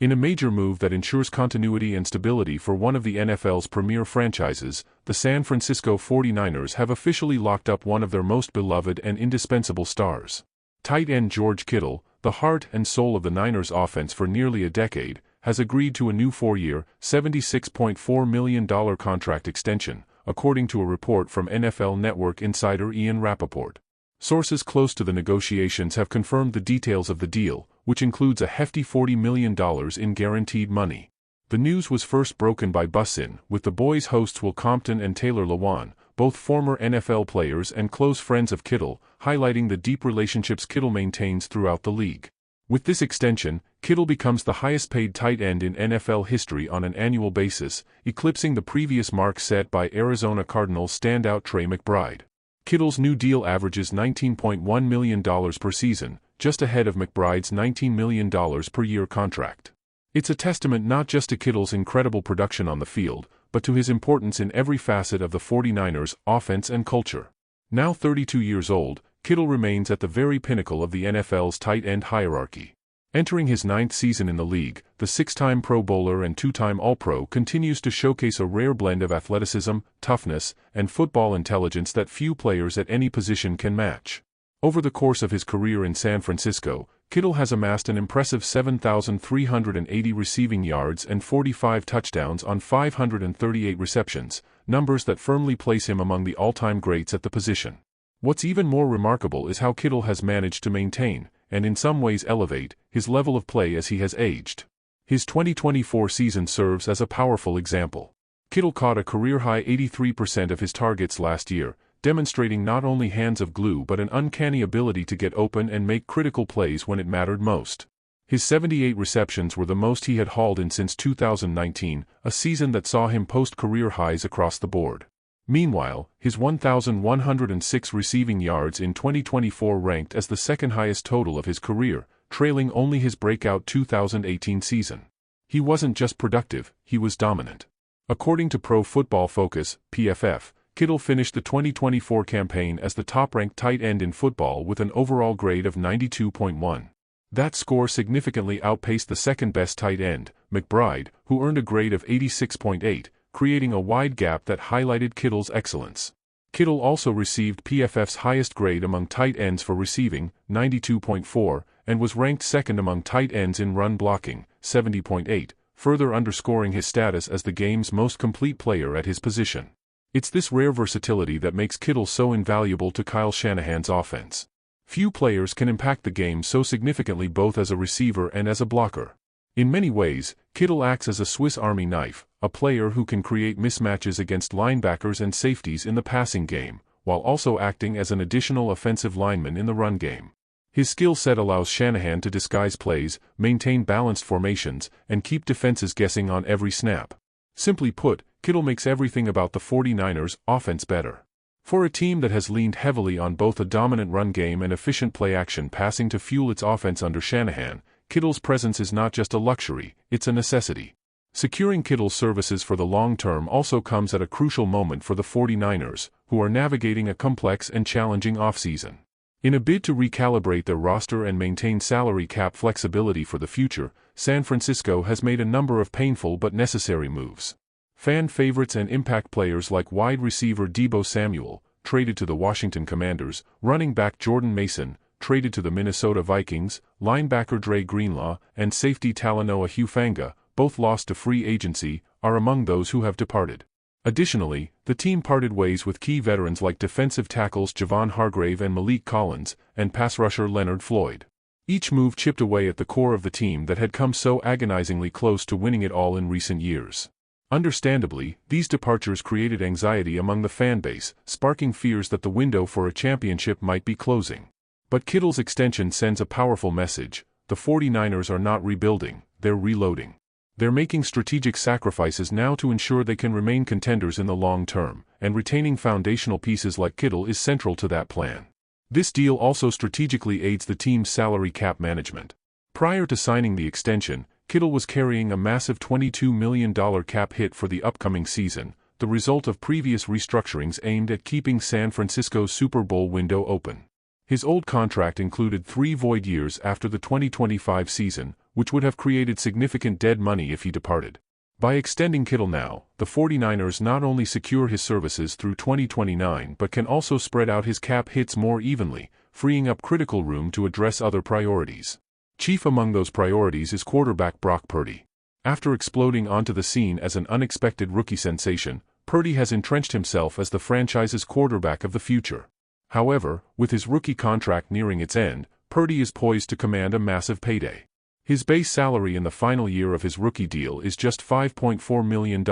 In a major move that ensures continuity and stability for one of the NFL's premier franchises, the San Francisco 49ers have officially locked up one of their most beloved and indispensable stars. Tight end George Kittle, the heart and soul of the Niners offense for nearly a decade, has agreed to a new 4-year, $76.4 million contract extension, according to a report from NFL Network insider Ian Rappaport. Sources close to the negotiations have confirmed the details of the deal, which includes a hefty $40 million in guaranteed money. The news was first broken by Bussin, with the boys' hosts Will Compton and Taylor Lewan, both former NFL players and close friends of Kittle, highlighting the deep relationships Kittle maintains throughout the league. With this extension, Kittle becomes the highest-paid tight end in NFL history on an annual basis, eclipsing the previous mark set by Arizona Cardinals standout Trey McBride. Kittle's new deal averages $19.1 million per season, just ahead of McBride's $19 million per year contract. It's a testament not just to Kittle's incredible production on the field, but to his importance in every facet of the 49ers' offense and culture. Now 32 years old, Kittle remains at the very pinnacle of the NFL's tight end hierarchy. Entering his 9th season in the league, the 6-time Pro Bowler and 2-time All-Pro continues to showcase a rare blend of athleticism, toughness, and football intelligence that few players at any position can match. Over the course of his career in San Francisco, Kittle has amassed an impressive 7,380 receiving yards and 45 touchdowns on 538 receptions, numbers that firmly place him among the all-time greats at the position. What's even more remarkable is how Kittle has managed to maintain, and in some ways elevate, his level of play as he has aged. His 2024 season serves as a powerful example. Kittle caught a career-high 83% of his targets last year, demonstrating not only hands of glue but an uncanny ability to get open and make critical plays when it mattered most. His 78 receptions were the most he had hauled in since 2019, a season that saw him post career highs across the board. Meanwhile, his 1,106 receiving yards in 2024 ranked as the second highest total of his career, trailing only his breakout 2018 season. He wasn't just productive, he was dominant. According to Pro Football Focus, PFF, Kittle finished the 2024 campaign as the top-ranked tight end in football with an overall grade of 92.1. That score significantly outpaced the second-best tight end, McBride, who earned a grade of 86.8, creating a wide gap that highlighted Kittle's excellence. Kittle also received PFF's highest grade among tight ends for receiving, 92.4, and was ranked second among tight ends in run blocking, 70.8, further underscoring his status as the game's most complete player at his position. It's this rare versatility that makes Kittle so invaluable to Kyle Shanahan's offense. Few players can impact the game so significantly both as a receiver and as a blocker. In many ways, Kittle acts as a Swiss Army knife, a player who can create mismatches against linebackers and safeties in the passing game, while also acting as an additional offensive lineman in the run game. His skill set allows Shanahan to disguise plays, maintain balanced formations, and keep defenses guessing on every snap. Simply put, Kittle makes everything about the 49ers' offense better. For a team that has leaned heavily on both a dominant run game and efficient play-action passing to fuel its offense under Shanahan, Kittle's presence is not just a luxury, it's a necessity. Securing Kittle's services for the long term also comes at a crucial moment for the 49ers, who are navigating a complex and challenging offseason. In a bid to recalibrate their roster and maintain salary cap flexibility for the future, San Francisco has made a number of painful but necessary moves. Fan favorites and impact players like wide receiver Deebo Samuel, traded to the Washington Commanders, running back Jordan Mason, traded to the Minnesota Vikings, linebacker Greenlaw, and safety Talanoa Hufanga, both lost to free agency, are among those who have departed. Additionally, the team parted ways with key veterans like defensive tackles Javon Hargrave and Malik Collins, and pass rusher Leonard Floyd. Each move chipped away at the core of the team that had come so agonizingly close to winning it all in recent years. Understandably, these departures created anxiety among the fan base, sparking fears that the window for a championship might be closing. But Kittle's extension sends a powerful message: the 49ers are not rebuilding, they're reloading. They're making strategic sacrifices now to ensure they can remain contenders in the long term, and retaining foundational pieces like Kittle is central to that plan. This deal also strategically aids the team's salary cap management. Prior to signing the extension, Kittle was carrying a massive $22 million cap hit for the upcoming season, the result of previous restructurings aimed at keeping San Francisco's Super Bowl window open. His old contract included 3 void years after the 2025 season, which would have created significant dead money if he departed. By extending Kittle now, the 49ers not only secure his services through 2029 but can also spread out his cap hits more evenly, freeing up critical room to address other priorities. Chief among those priorities is quarterback Brock Purdy. After exploding onto the scene as an unexpected rookie sensation, Purdy has entrenched himself as the franchise's quarterback of the future. However, with his rookie contract nearing its end, Purdy is poised to command a massive payday. His base salary in the final year of his rookie deal is just $5.4 million,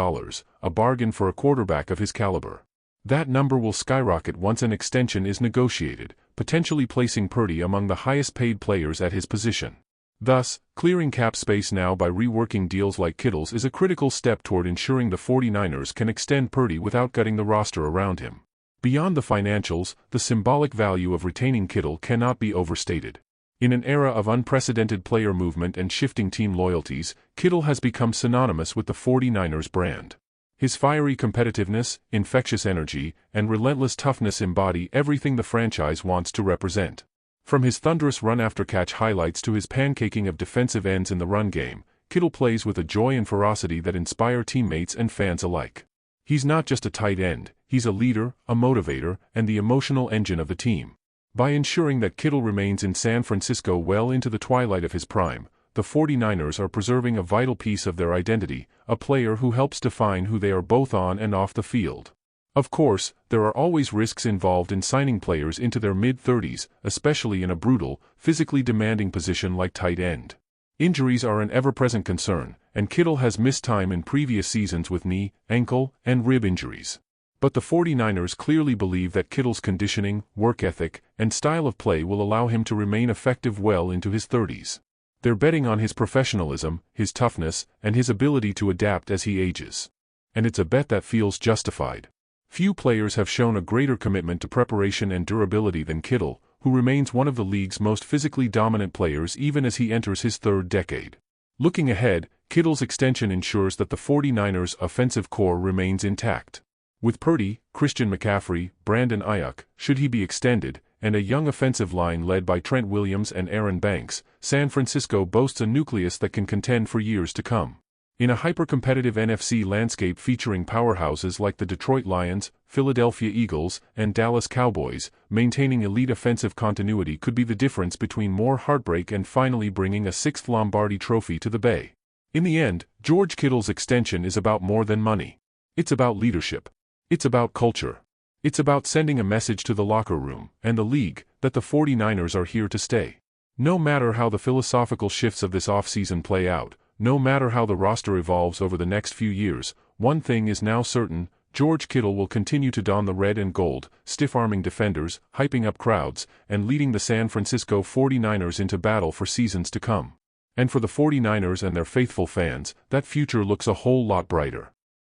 a bargain for a quarterback of his caliber. That number will skyrocket once an extension is negotiated, potentially placing Purdy among the highest-paid players at his position. Thus, clearing cap space now by reworking deals like Kittle's is a critical step toward ensuring the 49ers can extend Purdy without gutting the roster around him. Beyond the financials, the symbolic value of retaining Kittle cannot be overstated. In an era of unprecedented player movement and shifting team loyalties, Kittle has become synonymous with the 49ers brand. His fiery competitiveness, infectious energy, and relentless toughness embody everything the franchise wants to represent. From his thunderous run-after-catch highlights to his pancaking of defensive ends in the run game, Kittle plays with a joy and ferocity that inspire teammates and fans alike. He's not just a tight end, he's a leader, a motivator, and the emotional engine of the team. By ensuring that Kittle remains in San Francisco well into the twilight of his prime, the 49ers are preserving a vital piece of their identity, a player who helps define who they are both on and off the field. Of course, there are always risks involved in signing players into their mid-30s, especially in a brutal, physically demanding position like tight end. Injuries are an ever-present concern, and Kittle has missed time in previous seasons with knee, ankle, and rib injuries. But the 49ers clearly believe that Kittle's conditioning, work ethic, and style of play will allow him to remain effective well into his 30s. They're betting on his professionalism, his toughness, and his ability to adapt as he ages. And it's a bet that feels justified. Few players have shown a greater commitment to preparation and durability than Kittle, who remains one of the league's most physically dominant players even as he enters his third decade. Looking ahead, Kittle's extension ensures that the 49ers' offensive core remains intact. With Purdy, Christian McCaffrey, Brandon Aiyuk, should he be extended, and a young offensive line led by Trent Williams and Aaron Banks, San Francisco boasts a nucleus that can contend for years to come. In a hyper-competitive NFC landscape featuring powerhouses like the Detroit Lions, Philadelphia Eagles, and Dallas Cowboys, maintaining elite offensive continuity could be the difference between more heartbreak and finally bringing a sixth Lombardi trophy to the Bay. In the end, George Kittle's extension is about more than money. It's about leadership. It's about culture. It's about sending a message to the locker room and the league that the 49ers are here to stay. No matter how the philosophical shifts of this offseason play out, no matter how the roster evolves over the next few years, one thing is now certain: George Kittle will continue to don the red and gold, stiff-arming defenders, hyping up crowds, and leading the San Francisco 49ers into battle for seasons to come. And for the 49ers and their faithful fans, that future looks a whole lot brighter.